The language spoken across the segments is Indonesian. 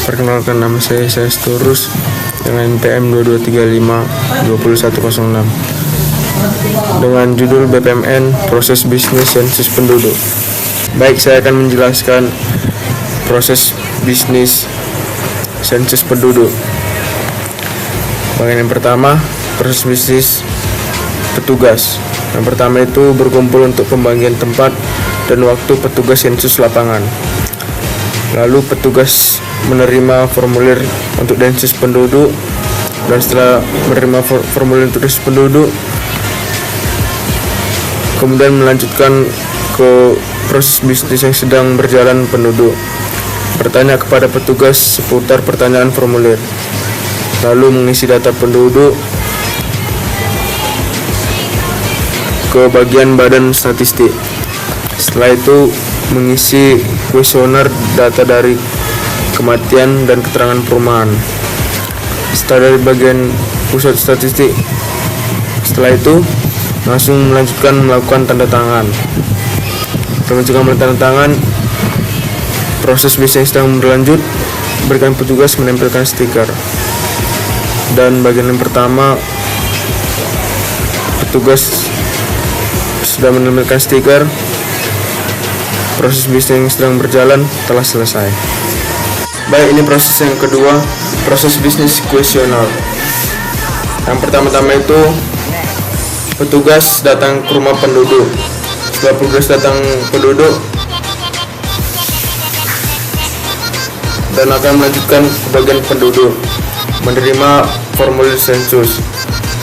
Perkenalkan, nama saya Turus dengan NPM 22352106 dengan judul BPMN Proses Bisnis Sensus Penduduk. Baik, saya akan menjelaskan proses bisnis sensus penduduk. Bagian yang pertama, proses bisnis petugas. Yang pertama itu berkumpul untuk pembagian tempat dan waktu petugas sensus lapangan. Lalu petugas menerima formulir untuk sensus penduduk, dan setelah menerima formulir untuk sensus penduduk, kemudian melanjutkan ke proses bisnis yang sedang berjalan penduduk. Bertanya kepada petugas seputar pertanyaan formulir, lalu mengisi data penduduk ke bagian badan statistik. Setelah itu mengisi kuesioner data dari kematian dan keterangan perumahan. Setelah dari bagian pusat statistik, setelah itu langsung melakukan tanda tangan. Tanda tangan, proses bisnis sedang berlanjut, berikan petugas menempelkan stiker. Dan bagian yang pertama, petugas sudah menempelkan stiker. Proses bisnis yang sedang berjalan telah selesai. Baik, ini proses yang kedua, proses bisnis kuesioner. Yang pertama-tama itu petugas datang ke rumah penduduk. Setelah petugas datang penduduk dan akan melanjutkan ke bagian penduduk, menerima formulir sensus.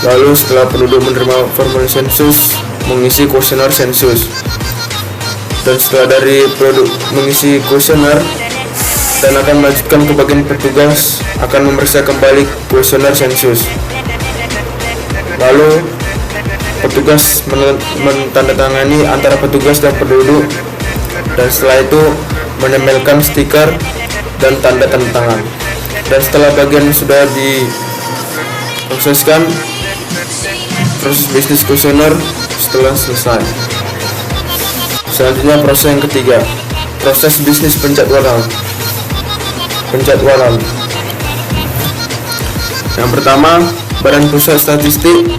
Lalu setelah penduduk menerima formulir sensus, mengisi kuesioner sensus. Dan setelah dari penduduk mengisi kuesioner dan akan melanjutkan ke bagian petugas, akan memeriksa kembali kuesioner sensus. Lalu petugas menandatangani antara petugas dan penduduk, dan setelah itu menempelkan stiker dan tanda tangan. Dan setelah bagian sudah diproseskan, proses bisnis kuesioner setelah selesai. Selanjutnya proses yang ketiga, proses bisnis penjadwalan. Yang pertama, Badan Pusat Statistik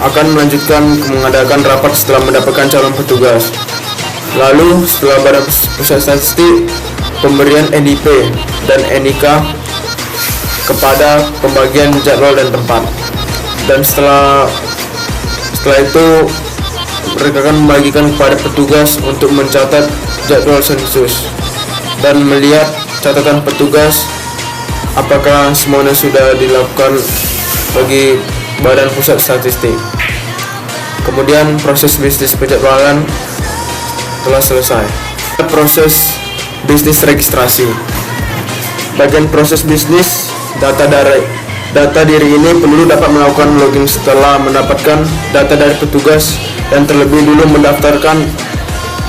akan melanjutkan mengadakan rapat setelah mendapatkan calon petugas. Lalu setelah Badan Pusat Statistik, pemberian NIP dan NIK kepada pembagian jadwal dan tempat. Dan setelah itu mereka akan membagikan kepada petugas untuk mencatat jadwal sensus dan melihat catatan petugas apakah semuanya sudah dilakukan bagi Badan Pusat Statistik. Kemudian proses bisnis penjadwalan telah selesai. Proses bisnis registrasi. Bagian proses bisnis data diri ini penduduk dapat melakukan login setelah mendapatkan data dari petugas dan terlebih dulu mendaftarkan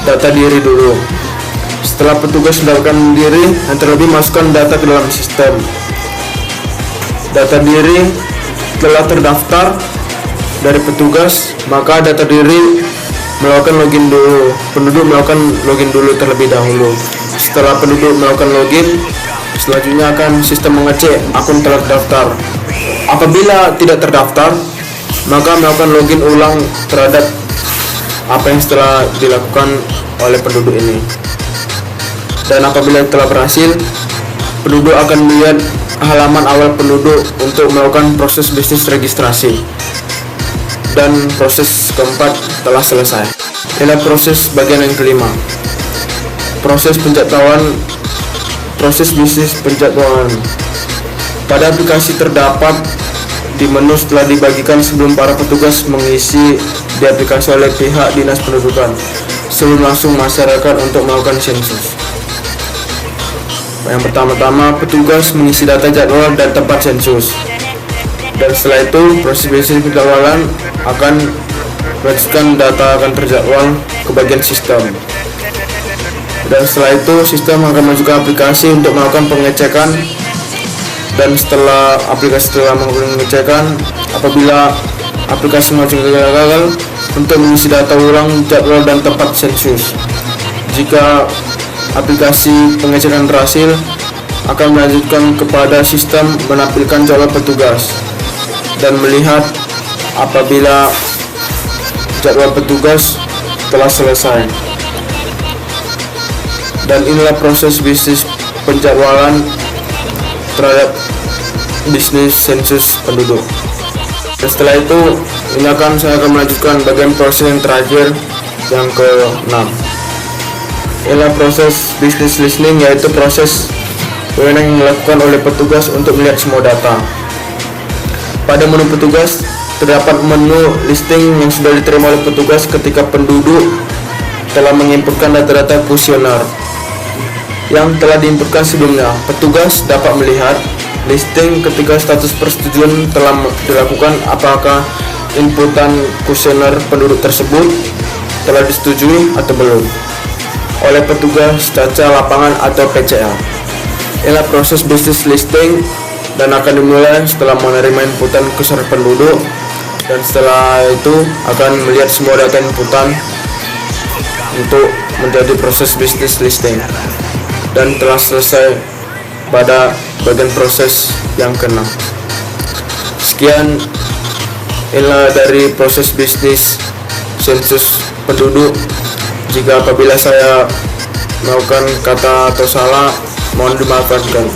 data diri dulu. Setelah petugas mendaftarkan diri dan terlebih masukkan data ke dalam sistem. Data diri telah terdaftar dari petugas, maka data diri melakukan login dulu. Penduduk melakukan login dulu terlebih dahulu. Setelah penduduk melakukan login, selanjutnya akan sistem mengecek akun telah terdaftar. Apabila tidak terdaftar, maka melakukan login ulang terhadap apa yang setelah dilakukan oleh penduduk ini. Dan apabila telah berhasil, penduduk akan melihat halaman awal penduduk untuk melakukan proses bisnis registrasi. Dan proses keempat telah selesai. Inilah proses bagian yang kelima, proses penjadwalan. Proses bisnis penjadwalan. Pada aplikasi terdapat di menu setelah dibagikan sebelum para petugas mengisi di aplikasi oleh pihak Dinas Pendudukan sebelum langsung masyarakat untuk melakukan sensus. Yang pertama-tama, petugas mengisi data jadwal dan tempat sensus. Dan setelah itu, proses bisnis penjadwalan akan melanjutkan data akan terjadwal ke bagian sistem. Dan setelah itu, sistem akan mengajukan aplikasi untuk melakukan pengecekan. Dan setelah aplikasi telah melakukan pengecekan, apabila aplikasi mengajukan gagal, untuk mengisi data ulang jadwal dan tempat sensus. Jika aplikasi pengecekan berhasil, akan melanjutkan kepada sistem menampilkan calon petugas dan melihat apabila jadwal petugas telah selesai. Dan inilah proses bisnis penjadwalan terhadap bisnis sensus penduduk. Dan setelah itu, saya akan melanjutkan bagian proses yang terakhir, yang ke-6. Inilah proses business listening, yaitu proses wewenang yang dilakukan oleh petugas untuk melihat semua data. Pada menu petugas terdapat menu listing yang sudah diterima oleh petugas ketika penduduk telah menginputkan data-data kuesioner yang telah diinputkan sebelumnya. Petugas dapat melihat listing ketika status persetujuan telah dilakukan, apakah inputan kuesioner penduduk tersebut telah disetujui atau belum oleh petugas caca lapangan atau PCL. Inilah proses business listing dan akan dimulai setelah menerima inputan kuesioner penduduk, dan setelah itu akan melihat semua data inputan untuk menjadi proses business listing, dan telah selesai pada bagian proses yang ke-6. Sekian, inilah dari proses bisnis sensus penduduk. Jika apabila saya melakukan kata atau salah, mohon dimaafkan.